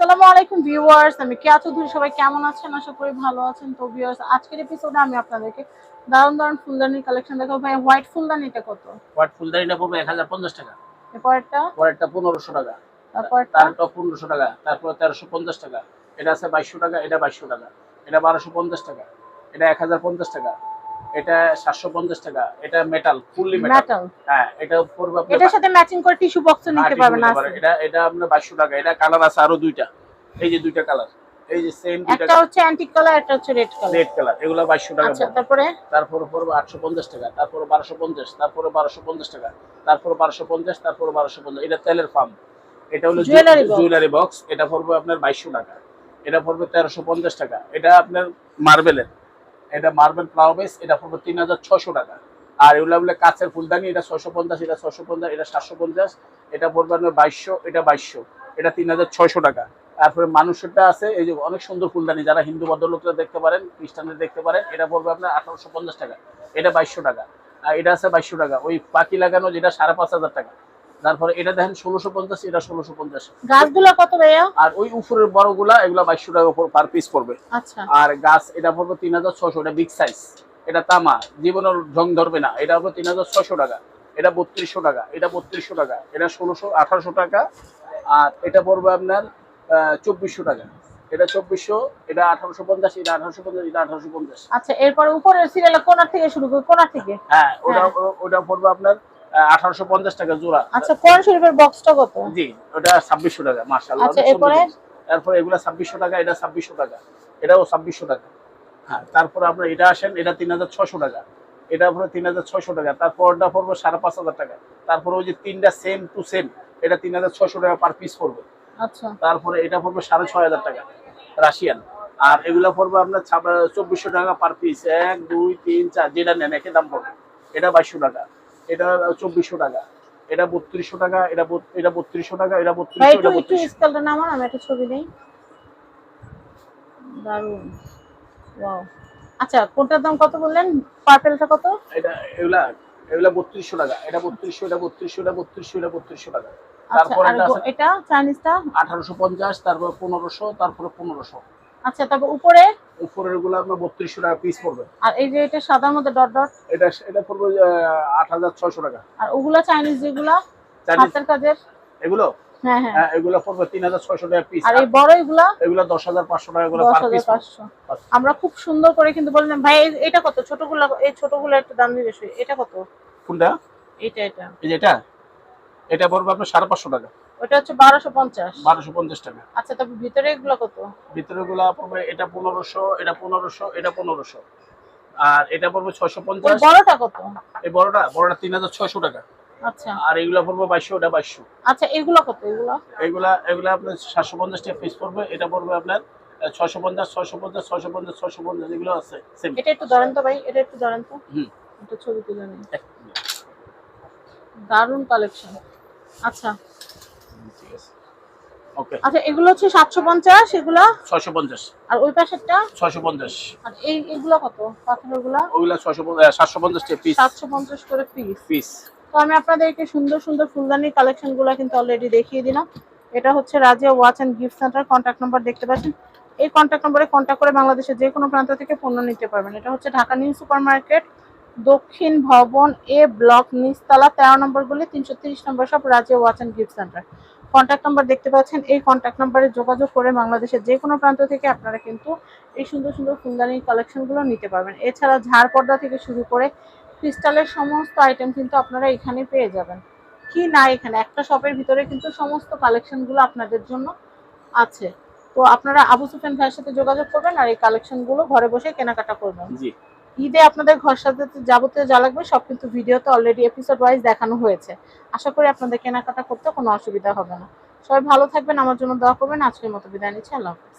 আসসালামু আলাইকুম ভিউয়ার্স, আমি কেয়া চৌধুরী। সবাই কেমন আছেন? আশা করি ভালো আছেন। তো ভিউয়ার্স, আজকের এপিসোডে আমি আপনাদেরকে দারুণ দারুণ ফুলদানির কালেকশন দেখাবো। ভাই, হোয়াইট ফুলদানিটা কত? হোয়াইট ফুলদানিটা পড়বে 1050 টাকা। এরপরটা? পরেরটা 1500 টাকা। তারটা 1500 টাকা। তারপর 1350 টাকা। এটা আছে 2200 টাকা, এটা 2200 টাকা। এটা 1250 টাকা। এটা 1050 টাকা। এটা 750 টাকা। এটা মেটাল, ফুললি মেটাল। হ্যাঁ, এটা পড়বে আপনার এটার সাথে ম্যাচিং করে টিস্যু বক্সও নিতে পারবেন। এটা আপনার 2200 টাকা। এটা কালার আছে আরো দুইটা। এই যে দুইটা কালার, এই যে সেম দুইটা, একটা হচ্ছে অ্যান্টিক কালার, একটা হচ্ছে রেড কালার। রেড কালার, এগুলো 2200 টাকা। আচ্ছা, তারপরে পড়বে 850 টাকা, তারপরে 1250, তারপরে 1250 টাকা, তারপরে 1250, তারপরে 1250। এটা তেলের পাম্প, এটা হলো জুয়েলারি বক্স। এটা পড়বে আপনার 2200 টাকা। এটা পড়বে 1350 টাকা। এটা আপনার মার্বেলের, এটা মার্বেল ফ্লাওয়ার বেস, এটা পড়বে 3600 টাকা। আর এগুলো বলে কাঁচের ফুলদানি, এটা 650, এটা 650, এটা 750। এটা পড়বে আপনার 2200, এটা 2200, এটা 3600 টাকা। তারপরে মানুষেরটা আছে, এই যে অনেক সুন্দর ফুলদানি, যারা হিন্দু ভদ্রলোকরা দেখতে পারেন, খ্রিস্টানদের দেখতে পারেন। এটা পড়বে আপনার 1850 টাকা। এটা 2200 টাকা। আর এটা আছে 2200 টাকা। ওই পাখি লাগানো যেটা 5500 টাকা। তারপরে এটা দেখেন 1650, এটা 1650। গাছগুলো কত ভাইয়া? আর ওই উপরের বড়গুলা, এগুলা 2200 টাকা পার পিস পড়বে। আচ্ছা। আর গাছ এটা পড়বে 3600, এটা বিগ সাইজ, এটা তামা, জীবনের রং ধরবে না। এটা হবে 3600 টাকা। এটা 3200 টাকা। এটা 3200 টাকা। এটা 1800 টাকা। আর এটা পড়বে আপনার 2400 টাকা। এটা 2400, এটা 1850, এটা 1850, এটা 1850। আচ্ছা, এরপর উপরের সিরিয়ালে কোণা থেকে শুরু করে, কোণা থেকে। হ্যাঁ, ওটা পড়বে আপনার 1850 টাকা জোড়া। আচ্ছা, কোরআন শরীফের বক্সটা কত? জি, ওটা 2600 টাকা। মাশাআল্লাহ। আচ্ছা, এরপর এগুলা 2600 টাকা, এটা 2600 টাকা, এটাও 2600 টাকা। হ্যাঁ, তারপর আপনার এটা আসেন, এটা 3600 টাকা। এটা পড়বে 3600 টাকা। তারপরটা পড়বে 5500 টাকা। তারপর ওই যে তিনটা সেম টু সেম, এটা 3600 টাকা পার পিস পড়বে। আচ্ছা। তারপরে এটা পড়বে 6500 টাকা রাশিয়ান। আর এগুলা পড়বে আপনার 2400 টাকা পার পিস। 1 2 3 4 যেটা নেন একই দাম পড়বে। এটা 2200 টাকা। এটা 2400 টাকা। এটা 3200 টাকা। এটা 3200 টাকা। এটা 3200, এটা 3200। স্কেলটা নামান, আমি একটা ছবি নেই। দারুন, ওয়াও। আচ্ছা, কোনটার দাম কত বললেন? পার্পলটা কত? এটা এগুলা 3200 টাকা। এটা 3200, এটা 3200, এটা 3200, এটা 3200 টাকা। তারপর এটা চাইনিজটা 1850, তারপর 1500, তারপর 1500। আচ্ছা, তারপর উপরের গুলো আপনার 3200 টাকা পিস পড়বে। আর এই যে এটা সাদার মধ্যে ডট ডট, এটা পড়বে 8600 টাকা। আর ওগুলা চাইনিজ যেগুলা হাতের কাজের, এগুলো হ্যাঁ হ্যাঁ, এগুলো পড়বে 3600 টাকা পিস। আর এই বড় এগুলো 10500 টাকা করে পার পিস। 10500। আমরা খুব সুন্দর করে কিন্তু বললাম ভাই, এটা কত? ছোটগুলো, এই ছোটগুলো একটু দাম বেশি। এটা কত? কোনটা? এটা এই যে এটা পড়বে আপনার 550 টাকা। ওটা হচ্ছে 1250। 1250 টাকা। আচ্ছা, তারপর ভিতরে এগুলো কত? ভিতরে গুলো পড়বে এটা 1500, এটা 1500, এটা 1500। আর এটা পড়বে 650। ওই বড়টা কত? এই বড়টা 3600 টাকা। আচ্ছা। আর এগুলা পড়বে 2200, এটা 2200। আচ্ছা, এগুলো কত? এগুলা আপনার 750 টাকা পিস পড়বে। এটা পড়বে আপনার 650, 650, 650, 650। এগুলো আছে সেম। এটা একটু ধরেন তো ভাই, এটা একটু ধরেন তো। এটা ছবি তুলে নিন। দারুন কালেকশন। আচ্ছা ঠিক আছে, ওকে। আচ্ছা, এগুলো হচ্ছে 750, এগুলো 650। আর ওই পাশেরটা 650। আর এইগুলো কত? পাথরগুলো ওগুলা 750 টাকা পিস। 750 করে পিস। তো আমি আপনাদেরকে সুন্দর সুন্দর ফুলদানির কালেকশনগুলো কিন্তু অলরেডি দেখিয়ে দিলাম। এটা হচ্ছে Razia watch and gift centre. Contact number দেখতে পাচ্ছেন। এই কন্ট্যাক্ট নম্বরে কন্ট্যাক্ট করে বাংলাদেশের যে কোনো প্রান্ত থেকে পণ্য নিতে পারবেন। এটা হচ্ছে ঢাকা নিউ সুপার মার্কেট, দক্ষিণ ভবন এ ব্লক, নিচতলা 13 নম্বর গলি, 330 নম্বর সব, Razia watch and gift centre. Contact number দেখতে পাচ্ছেন। এই কন্ট্যাক্ট নাম্বারে যোগাযোগ করে বাংলাদেশের যে কোনো প্রান্ত থেকে আপনারা কিন্তু এই সুন্দর সুন্দর ফুলদানির কালেকশনগুলো নিতে পারবেন। এছাড়া ঝাড় পর্দা থেকে শুরু করে ক্রিস্টালের সমস্ত আইটেম কিন্তু আপনারা এখানে পেয়ে যাবেন। কি না, এখানে একটা শপের ভিতরে কিন্তু সমস্ত কালেকশনগুলো আপনাদের জন্য আছে। তো আপনারা আবু সুফিয়ান ভাইয়ের সাথে যোগাযোগ করবেন আর এই কালেকশনগুলো ঘরে বসে কেনাকাটা করবেন। জি। ঈদে আপনাদের ঘর সাজাতে যাবতীয় যা লাগবে সব কিন্তু ভিডিওতে অলরেডি এপিসোড ওয়াইজ দেখানো হয়েছে। আশা করি আপনাদের কেনাকাটা করতে কোনো অসুবিধা হবে না। সবাই ভালো থাকবেন, আমার জন্য দোয়া করবেন। আজকের মতো বিদায় নিচ্ছি। আল্লাহ হাফেজ।